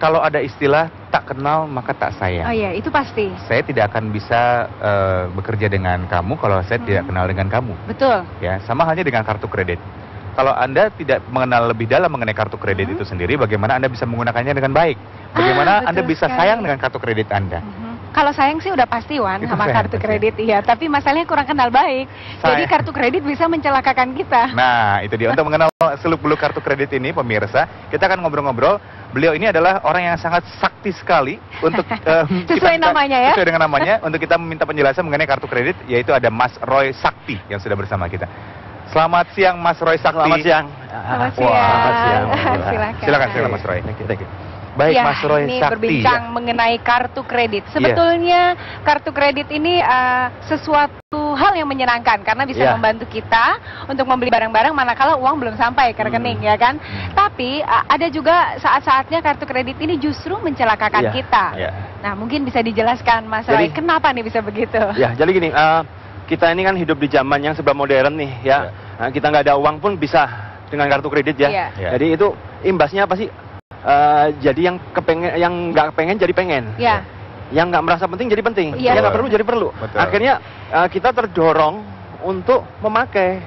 kalau ada istilah tak kenal maka tak sayang. Oh iya, itu pasti. Saya tidak akan bisa bekerja dengan kamu kalau saya tidak kenal dengan kamu. Betul. Ya, sama halnya dengan kartu kredit. Kalau Anda tidak mengenal lebih dalam mengenai kartu kredit itu sendiri, bagaimana Anda bisa menggunakannya dengan baik? Bagaimana Anda bisa sayang dengan kartu kredit Anda? Kalau sayang sih udah pasti Wan Itu sama sayang, kartu pasti. kredit, iya. Tapi masalahnya kurang kenal baik. Jadi kartu kredit bisa mencelakakan kita. Nah, itu dia. Untuk mengenal seluk-beluk kartu kredit ini, pemirsa, kita akan ngobrol-ngobrol. Beliau ini adalah orang yang sangat sakti sekali untuk Sesuai namanya ya. Sesuai dengan namanya, untuk kita meminta penjelasan mengenai kartu kredit, yaitu ada Mas Roy Sakti yang sudah bersama kita. Selamat siang Mas Roy Sakti. Selamat siang. Selamat Wah, siang. Silakan Mas Roy. Baik, Ya, Mas Roy ini Sakti. berbincang mengenai kartu kredit. Sebetulnya kartu kredit ini sesuatu hal yang menyenangkan karena bisa membantu kita untuk membeli barang-barang manakala uang belum sampai ke rekening, ya kan? Tapi ada juga saat-saatnya kartu kredit ini justru mencelakakan kita. Nah, mungkin bisa dijelaskan Mas Roy, kenapa nih bisa begitu? Ya, jadi gini, kita ini kan hidup di zaman yang serba modern nih, ya. Nah, kita nggak ada uang pun bisa dengan kartu kredit ya. Jadi itu imbasnya apa sih? Jadi yang nggak kepengen jadi pengen. Yang nggak merasa penting jadi penting. Yang nggak perlu jadi perlu. Betul. Akhirnya kita terdorong untuk memakai,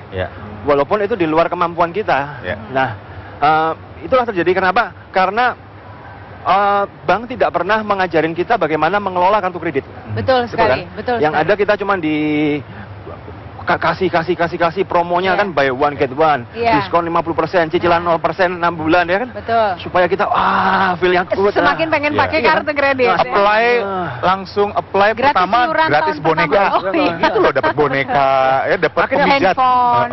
walaupun itu di luar kemampuan kita. Nah, itulah terjadi kenapa? Karena bank tidak pernah mengajarin kita bagaimana mengelola kartu kredit. Betul sekali. Betul. Yang ada kita cuma di kasih promonya kan, buy one get one, diskon 50%, cicilan 0% 6 bulan ya kan. Betul. Supaya kita feel yang good. Semakin pengen pakai kartu kredit. Apply langsung apply Gratis pertama iuran gratis tahun boneka. pertama. Oh, iya. Itu loh dapat boneka, ya dapat Akhirnya pemijat. handphone.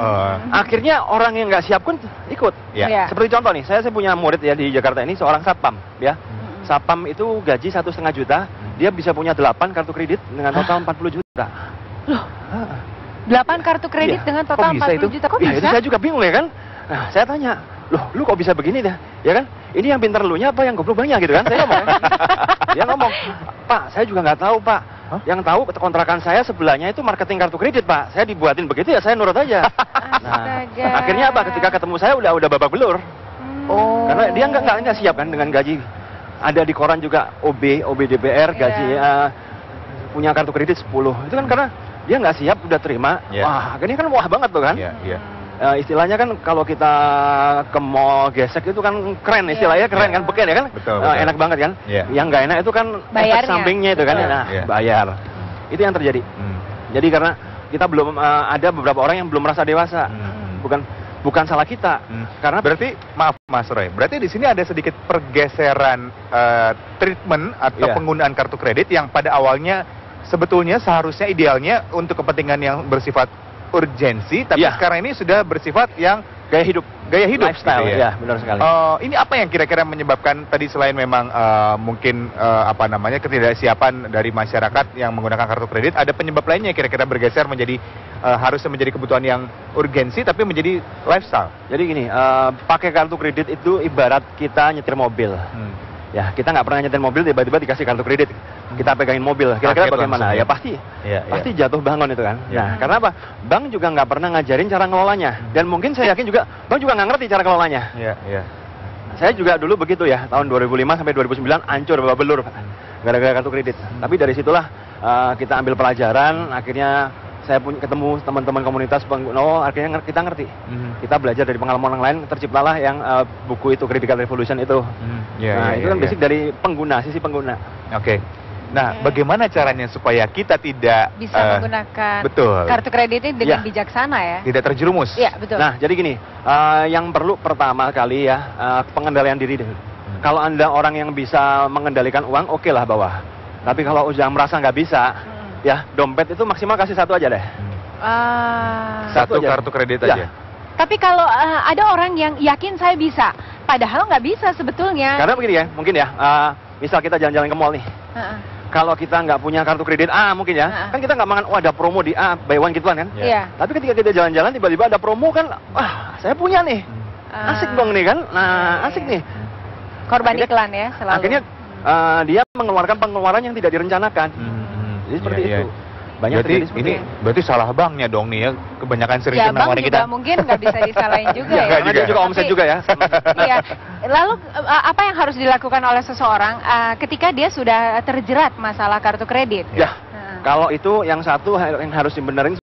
Akhirnya orang yang nggak siap pun ikut. Iya. Seperti contoh nih, saya punya murid ya di Jakarta ini, seorang satpam ya. Satpam itu gaji 1,5 juta, dia bisa punya 8 kartu kredit dengan total 40 juta. Loh. 8 kartu kredit dengan total 40 juta, kok bisa? Itu saya juga bingung ya kan. Nah, saya tanya, loh lu kok bisa begini dah? Ya kan, ini yang pintar elunya apa yang goblok banyak gitu kan? Saya ngomong. Dia ngomong, Pak, saya juga nggak tahu Pak. Yang tahu kontrakan saya sebelahnya itu marketing kartu kredit Pak. Saya dibuatin begitu ya, saya nurut aja. Nah, akhirnya apa? Ketika ketemu saya udah babak belur. Karena dia nggak siap kan dengan gaji. Ada di koran juga OB DPR gaji punya kartu kredit 10. Itu kan karena dia nggak siap, udah terima. Wah, akhirnya kan wah banget tuh kan. Istilahnya kan kalau kita ke mall gesek itu kan keren, istilahnya keren kan, beken ya kan. Betul. Enak banget kan. Yang nggak enak itu kan efek sampingnya itu kan. Nah, bayar. Itu yang terjadi. Jadi karena kita belum ada beberapa orang yang belum merasa dewasa. Bukan salah kita. Karena berarti maaf Mas Roy, berarti di sini ada sedikit pergeseran treatment atau penggunaan kartu kredit yang pada awalnya sebetulnya seharusnya idealnya untuk kepentingan yang bersifat urgensi, tapi sekarang ini sudah bersifat yang gaya hidup lifestyle, gitu ya. Ya benar sekali. Ini apa yang kira-kira menyebabkan tadi selain memang mungkin ketidaksiapan dari masyarakat yang menggunakan kartu kredit, ada penyebab lainnya kira-kira bergeser menjadi harusnya menjadi kebutuhan yang urgensi tapi menjadi lifestyle. Jadi gini, pakai kartu kredit itu ibarat kita nyetir mobil. Ya, kita nggak pernah nyetir mobil, tiba-tiba dikasih kartu kredit. Kita pegangin mobil, kira-kira bagaimana? Ya pasti jatuh bangun itu kan. Nah, karena apa? Bank juga nggak pernah ngajarin cara ngelolanya. Dan mungkin saya yakin juga, bank juga nggak ngerti cara ngelolanya. Saya juga dulu begitu ya, tahun 2005 sampai 2009 hancur babak belur, gara-gara kartu kredit. Tapi dari situlah kita ambil pelajaran, akhirnya saya pun ketemu teman-teman komunitas pengguna, akhirnya kita ngerti. Kita belajar dari pengalaman orang lain, terciptalah yang buku itu, Credit Card Revolution itu. Itu kan basic dari pengguna, sisi pengguna. Nah, bagaimana caranya supaya kita tidak bisa menggunakan kartu kredit ini dengan bijaksana ya? Tidak terjerumus. Iya, betul. Nah, jadi gini, yang perlu pertama kali ya, pengendalian diri deh. Kalau Anda orang yang bisa mengendalikan uang, oke lah bawah. Tapi kalau udah merasa nggak bisa, ya dompet itu maksimal kasih satu aja deh. Satu kartu kredit aja. Tapi kalau ada orang yang yakin saya bisa, padahal nggak bisa sebetulnya. Karena begini ya, mungkin ya, misal kita jalan-jalan ke mall nih. Kalau kita nggak punya kartu kredit A mungkin ya, kan kita nggak makan, ada promo di A, buy one get one kan. Tapi ketika kita jalan-jalan tiba-tiba ada promo kan, saya punya nih, asik dong nih kan, nah asik nih. Korban iklan ya selalu. Akhirnya dia mengeluarkan pengeluaran yang tidak direncanakan. Jadi seperti itu. Berarti salah banknya dong nih ya, kebanyakan sering ya, nawarin kita. Bank juga mungkin nggak bisa disalahin juga ya. Karena dia juga omset juga ya. Iya. Lalu apa yang harus dilakukan oleh seseorang ketika dia sudah terjerat masalah kartu kredit? Ya, kalau itu yang satu yang harus dibenerin